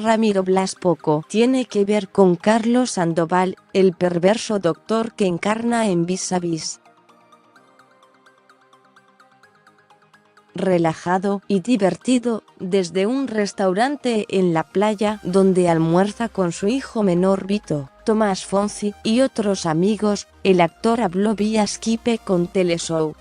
Ramiro Blas poco tiene que ver con Carlos Sandoval, el perverso doctor que encarna en Vis a Vis. Relajado y divertido, desde un restaurante en la playa donde almuerza con su hijo menor Vito, Tomás Fonsi y otros amigos, el actor habló vía Skype con Teleshow.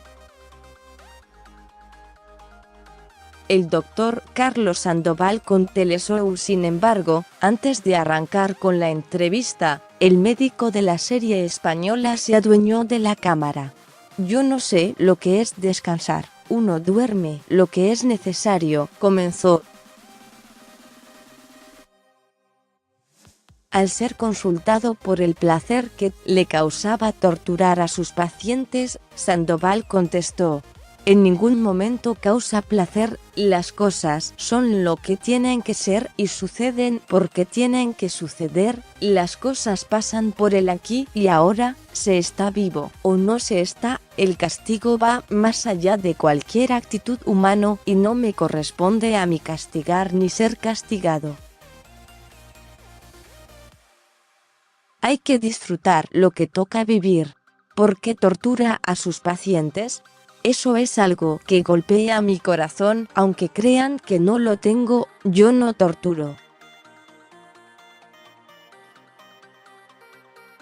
El doctor Carlos Sandoval con Teleshow. Sin embargo, antes de arrancar con la entrevista, el médico de la serie española se adueñó de la cámara. Yo no sé lo que es descansar. Uno duerme lo que es necesario, comenzó. Al ser consultado por el placer que le causaba torturar a sus pacientes, Sandoval contestó: en ningún momento causa placer, las cosas son lo que tienen que ser y suceden porque tienen que suceder, las cosas pasan por el aquí y ahora, se está vivo o no se está, el castigo va más allá de cualquier actitud humano y no me corresponde a mí castigar ni ser castigado. Hay que disfrutar lo que toca vivir. ¿Por qué tortura a sus pacientes? Eso es algo que golpea mi corazón, aunque crean que no lo tengo, yo no torturo.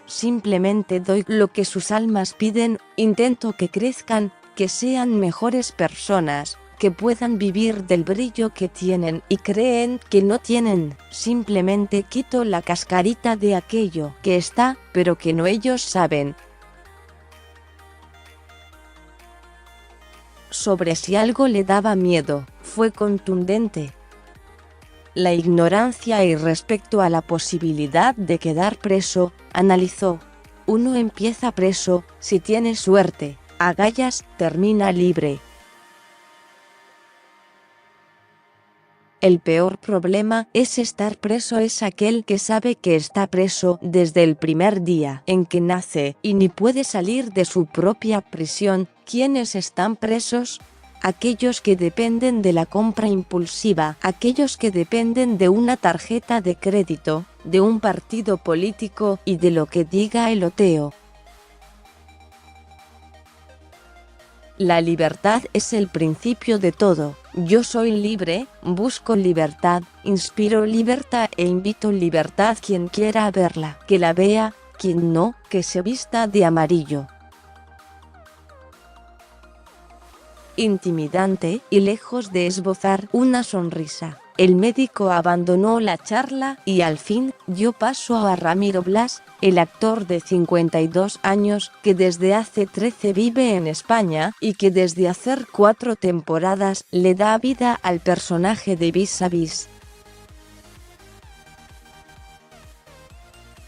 Simplemente doy lo que sus almas piden, intento que crezcan, que sean mejores personas, que puedan vivir del brillo que tienen y creen que no tienen, simplemente quito la cascarita de aquello que está, pero que no ellos saben. Sobre si algo le daba miedo, fue contundente. La ignorancia y respecto a la posibilidad de quedar preso, analizó. Uno empieza preso, si tiene suerte, agallas, termina libre. El peor problema es estar preso es aquel que sabe que está preso desde el primer día en que nace y ni puede salir de su propia prisión. ¿Quiénes están presos? Aquellos que dependen de la compra impulsiva, aquellos que dependen de una tarjeta de crédito, de un partido político y de lo que diga el oteo. La libertad es el principio de todo. Yo soy libre, busco libertad, inspiro libertad e invito libertad. Quien quiera verla, que la vea, quien no, que se vista de amarillo. Intimidante, y lejos de esbozar una sonrisa, el médico abandonó la charla y al fin dio paso a Ramiro Blas, el actor de 52 años que desde hace 13 vive en España y que desde hacer 4 temporadas le da vida al personaje de Vis a Vis.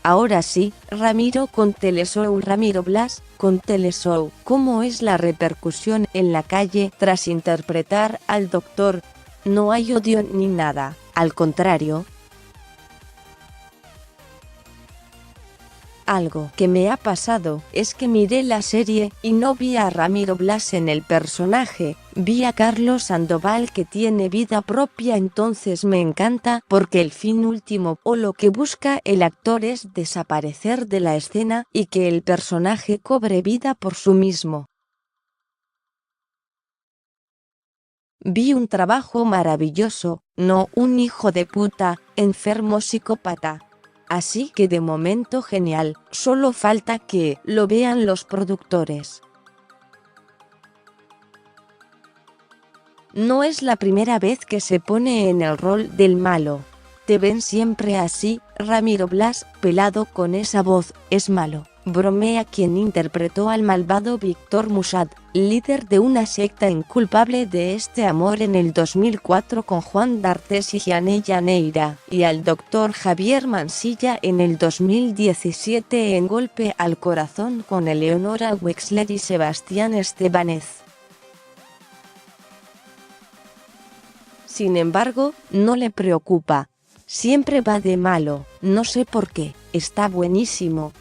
Ahora sí, Ramiro con Teleshow. Ramiro Blas, con Teleshow. ¿Cómo es la repercusión en la calle tras interpretar al doctor? No hay odio ni nada, al contrario. Algo que me ha pasado es que miré la serie y no vi a Ramiro Blas en el personaje, vi a Carlos Sandoval que tiene vida propia. Entonces me encanta porque el fin último o lo que busca el actor es desaparecer de la escena y que el personaje cobre vida por sí mismo. Vi un trabajo maravilloso, no un hijo de puta, enfermo psicópata. Así que de momento genial, solo falta que lo vean los productores. No es la primera vez que se pone en el rol del malo. Te ven siempre así, Ramiro Blas, pelado con esa voz, es malo. Bromea quien interpretó al malvado Víctor Mussat, líder de una secta inculpable de este amor en el 2004 con Juan d'Artes y Gianni Llaneira, y al doctor Javier Mansilla en el 2017 en Golpe al Corazón con Eleonora Wexler y Sebastián Estebanez. Sin embargo, no le preocupa. Siempre va de malo, no sé por qué, está buenísimo.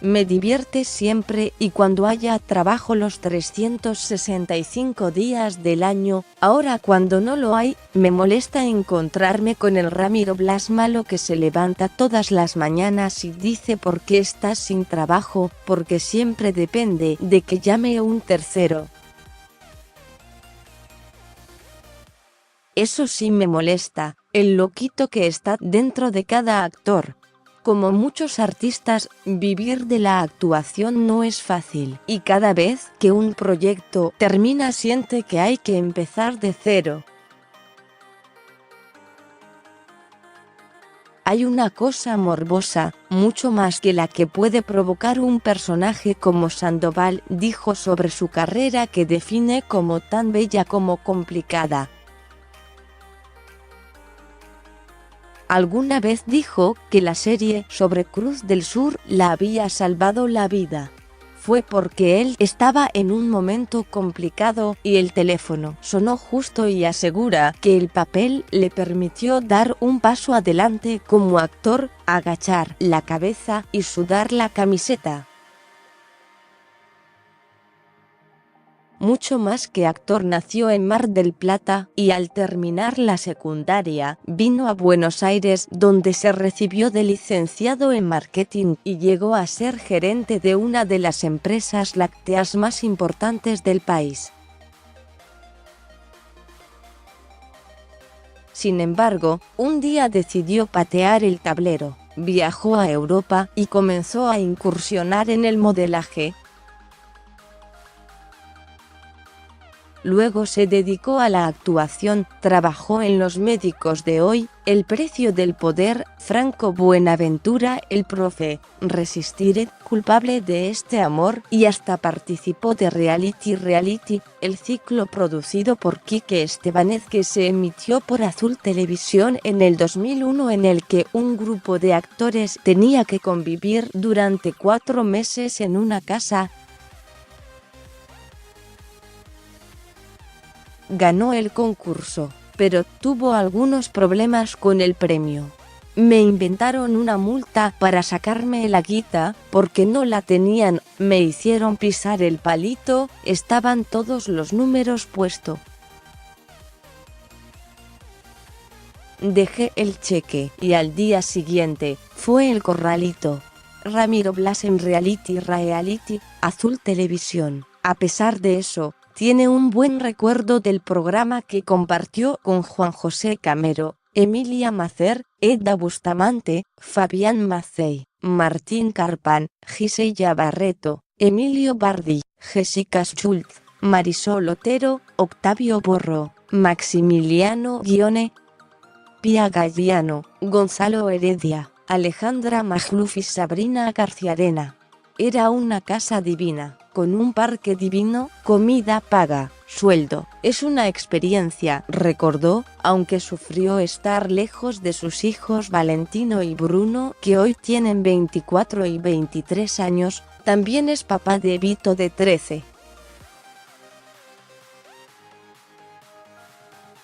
Me divierte siempre y cuando haya trabajo los 365 días del año. Ahora cuando no lo hay, me molesta encontrarme con el Ramiro Blas malo que se levanta todas las mañanas y dice por qué estás sin trabajo, porque siempre depende de que llame un tercero. Eso sí me molesta, el loquito que está dentro de cada actor. Como muchos artistas, vivir de la actuación no es fácil, y cada vez que un proyecto termina siente que hay que empezar de cero. Hay una cosa morbosa, mucho más que la que puede provocar un personaje como Sandoval dijo sobre su carrera que define como tan bella como complicada. Alguna vez dijo que la serie sobre Cruz del Sur la había salvado la vida. Fue porque él estaba en un momento complicado y el teléfono sonó justo y asegura que el papel le permitió dar un paso adelante como actor, agachar la cabeza y sudar la camiseta. Mucho más que actor nació en Mar del Plata y al terminar la secundaria vino a Buenos Aires donde se recibió de licenciado en marketing y llegó a ser gerente de una de las empresas lácteas más importantes del país. Sin embargo, un día decidió patear el tablero, viajó a Europa y comenzó a incursionar en el modelaje. Luego se dedicó a la actuación, trabajó en Los Médicos de Hoy, El Precio del Poder, Franco Buenaventura, El Profe, Resistiré, Culpable de este amor y hasta participó de Reality, el ciclo producido por Quique Estebanez que se emitió por Azul Televisión en el 2001 en el que un grupo de actores tenía que convivir durante 4 meses en una casa. Ganó el concurso, pero tuvo algunos problemas con el premio. Me inventaron una multa para sacarme la guita, porque no la tenían, me hicieron pisar el palito, estaban todos los números puestos. Dejé el cheque y al día siguiente fue el corralito. Ramiro Blas en Reality, Azul Televisión. A pesar de eso, tiene un buen recuerdo del programa que compartió con Juan José Camero, Emilia Macer, Edda Bustamante, Fabián Macei, Martín Carpán, Gisella Barreto, Emilio Bardi, Jessica Schultz, Marisol Otero, Octavio Borro, Maximiliano Guione, Pia Galliano, Gonzalo Heredia, Alejandra Magluf y Sabrina Garciarena. Era una casa divina, con un parque divino, comida paga, sueldo. Es una experiencia, recordó, aunque sufrió estar lejos de sus hijos Valentino y Bruno, que hoy tienen 24 y 23 años, también es papá de Vito de 13.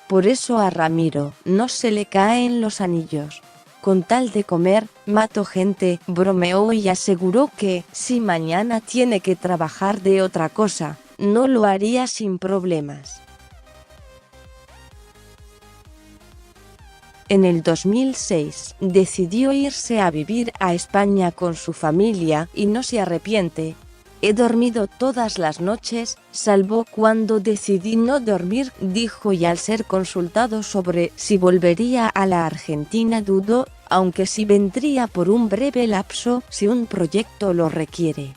Por eso a Ramiro no se le caen los anillos. Con tal de comer, mato gente, bromeó y aseguró que, si mañana tiene que trabajar de otra cosa, no lo haría sin problemas. En el 2006, decidió irse a vivir a España con su familia y no se arrepiente. He dormido todas las noches, salvo cuando decidí no dormir, dijo, y al ser consultado sobre si volvería a la Argentina dudó, aunque sí vendría por un breve lapso si un proyecto lo requiere.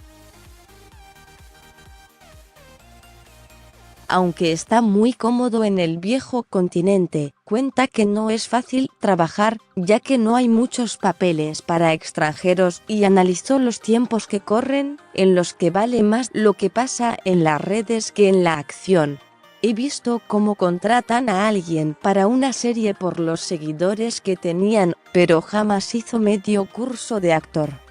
Aunque está muy cómodo en el viejo continente, cuenta que no es fácil trabajar, ya que no hay muchos papeles para extranjeros y analizó los tiempos que corren, en los que vale más lo que pasa en las redes que en la acción. He visto cómo contratan a alguien para una serie por los seguidores que tenían, pero jamás hizo medio curso de actor.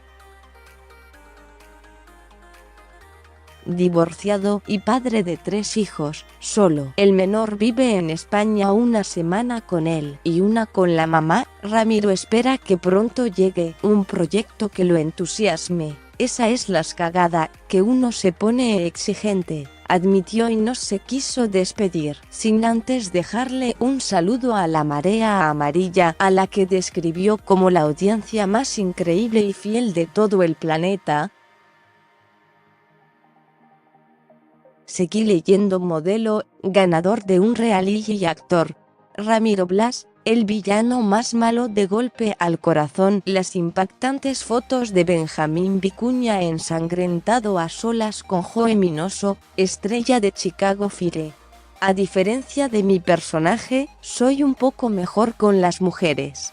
Divorciado y padre de 3 hijos, solo. El menor vive en España una semana con él y una con la mamá. Ramiro espera que pronto llegue un proyecto que lo entusiasme. esa es la cagada, que uno se pone exigente, admitió y no se quiso despedir, sin antes dejarle un saludo a la marea amarilla, a la que describió como la audiencia más increíble y fiel de todo el planeta. Seguí leyendo. Modelo, ganador de un reality y actor. Ramiro Blas, el villano más malo. De golpe al corazón. Las impactantes fotos de Benjamín Vicuña ensangrentado a solas con Joe Minoso, estrella de Chicago Fire. A diferencia de mi personaje, soy un poco mejor con las mujeres.